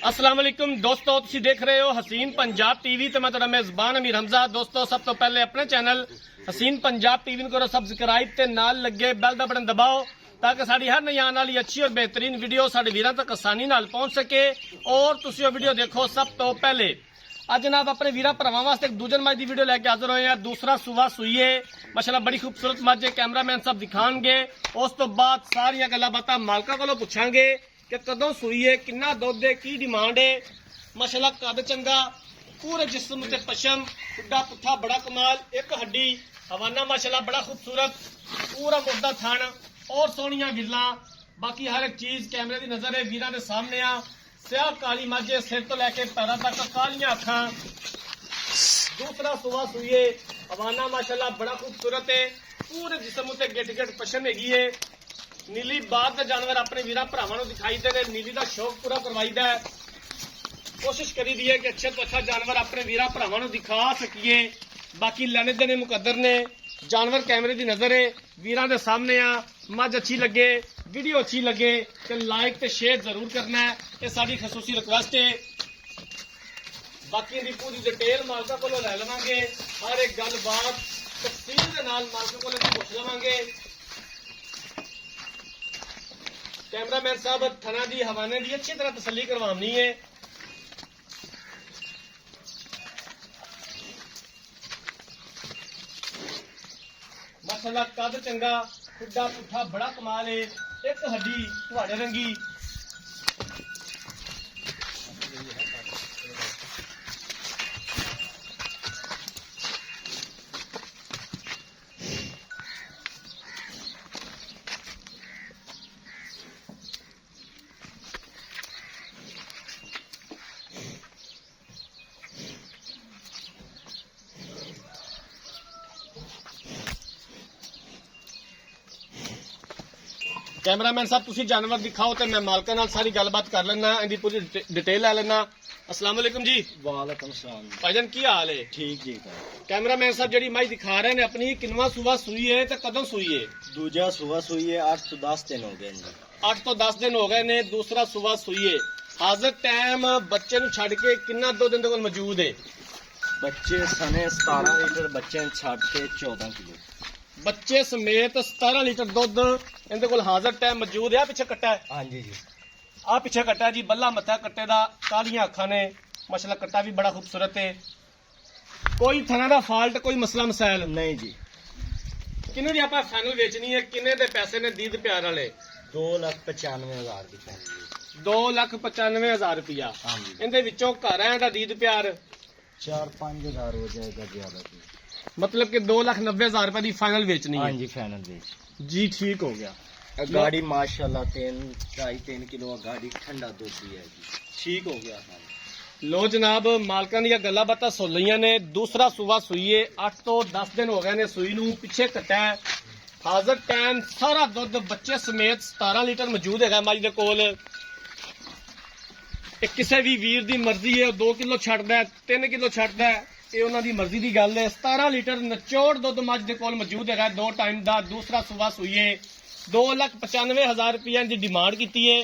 अस्सलाम वालेकुम दोस्तों, तुसीं देख रहे हो हसीन पंजाब टीवी ते मैं तुहाडा मेज़बान अमीर हमजा। दोस्तों, सब तो पहले अपने चैनल हसीन पंजाब टीवी को करो सब्सक्राइब ते नाल लगे बैल दा बटन दबाओ ताकि साड़ी हर नई आने वाली अच्छी और बेहतरीन वीडियो साडे वीरां तक आसानी नाल पहुंच सके और तुसीं वो वीडियो देखो सब तो पहले। अज जनाब अपने वीरां भरावां वास्ते एक दूजन मज की वीडियो लैके हाजिर होए हैं। दूसरा सूआ सूईए माशाल्लाह बड़ी खूबसूरत मज है, कैमरामैन साहब दिखाएंगे। उस तो बाद सारियां गल्लां बातां मालकां कोलों पुछांगे कि कदों सूई है, किन्ना दुध है, की डिमांड है। माशाल्लाह कद चंगा, पूरे जिस्म ते पशम, खुड्डा पुट्ठा बड़ा कमाल, एक हड्डी, हवाना माशाल्लाह बड़ा खूबसूरत, पूरा मुद्दा थान और सोहनियां गिल्लां, बाकी हर एक चीज कैमरे की नजर है वीरां दे सामने आ। स्याह काली मझ, सिर तो लैके पैरों तक कालियां अखां। दूसरा सूआ सूईए, हवाना माशाल्लाह बड़ा खूबसूरत है, पूरे जिस्म ते गिट गिट पशम हैगी है। नीली बाग का जानवर अपने वीर भरावां नूं दिखाई दे, नीली का शौक पूरा करवाईदा है। कोशिश करी दी है कि अच्छे तो अच्छा जानवर अपने वीर भरावां नूं दिखा सकीए। बाकी लेने देने मुकद्दर ने, जानवर कैमरे की नजर है वीरां दे सामने आ। मझ अच्छी लगे, वीडियो अच्छी लगे तो लाइक ते शेयर जरूर करना है, ये साडी खसूसी रिक्वेस्ट है। बाकी दी पूरी डिटेल मालका कोलों लै लवांगे, हर एक गलबात तफसील दे नाल मालका कोलों पुछ लवांगे। कैमरामैन साहब थना दी हवाने की अच्छी तरह तसली करवानी है। माशाल्लाह कद चंगा, खुड्डा पुट्ठा बड़ा कमाल है, एक हड्डी तुहाडे रंगी। कैमरामैन साहब तुसी जानवर दिखाओ तो मैं मालका नाल सारी गलबात कर लेना, इनकी पूरी डिटेल ले लेना। अस्सलाम वालेकुम जी। वालेकुम सलाम भाईजान की हाल है? ठीक जी। कैमरामैन साहब जी मई दिखा रहे हैं अपनी किनवा सूआ सूई है तो कदों सूई है? दूजा सुबह सुई है, 8 तो 10 दिन हो गए जी। 8 तो 10 दिन हो गए ने। दूसरा सूआ सूई है, हाजिर टाइम बच्चे नूं छड़ के किन्ना दुध इहदे कोल मौजूद है? बच्चे सने 17 लीटर, बच्चे छड़ के 14 किलो। बच्चे समेत 17 लीटर दुध इहदे कोल हाजिर टाइम मौजूद है। पिछे कट्टा है, हाँ जी जी। आ पिछे कट्टा है जी, बल्ला मत्था कट्टे दा, कालियां अखां ने, माशाल्लाह कट्टा भी बड़ा खूबसूरत है। कोई थना दा फाल्ट, कोई मसला मसाइल नहीं जी। किन्ने दी आपां फाइनल वेचनी है? किन्ने दे पैसे ने दीद प्यार वाले? 2,95,000 की फैमिली। 2,95,000 रुपया। हाँ जी। इहदे विचों घर है दा दीद प्यार 4-5 हज़ार हो जाएगा ज्यादा जी। मतलब कि 2,90,000 रुपए की फाइनल बेचनी हाँ है जी, फाइनल बेच। जी। ठीक हो गया। गाड़ी माशाल्लाह 3 किलो गाड़ी ठंडा दूध दी है जी। ठीक हो गया। लो जनाब, मालकां दी गल्लां बातां सुन लईयां ने। दूसरा सूआ सूईए, 8 तो 10 दिन हो गए ने सूई नूं। पिछे कट्टा है, हाजिर टाइम सारा दुध बच्चे समेत 17 लीटर मौजूद है मज दे कोल। किसी भी वीर की मर्जी है, 2 किलो छड्डदा है, 3 किलो छड्डदा है, ये उन्हां दी मर्जी की गल है। 17 लीटर नचोड़ दुध मज दे कोल मौजूद है, 2 टाइम का। दूसरा सूआ सूईए, 2,95,000 रुपया की डिमांड की है।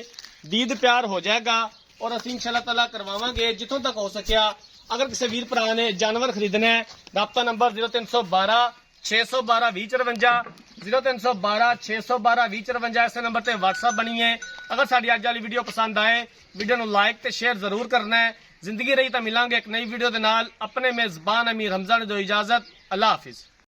दीद प्यार हो जाएगा और असीं इंशाअल्लाह ताला करवावांगे जिथों तक हो सकिया। अगर किसी वीर भरा ने जानवर खरीदना है, राब्ता नंबर 0312 612 2054, 0312 612 2054, इस नंबर से व्हाट्सअप बनी है। अगर साड़ी अज वाली वीडियो पसंद आए, वीडियो को लाइक ते शेयर जरूर करना है। जिंदगी रही तो मिलांगे एक नई वीडियो के नाल। अपने मेजबान अमीर हमजा ने दो इजाजत। अल्लाह हाफिज।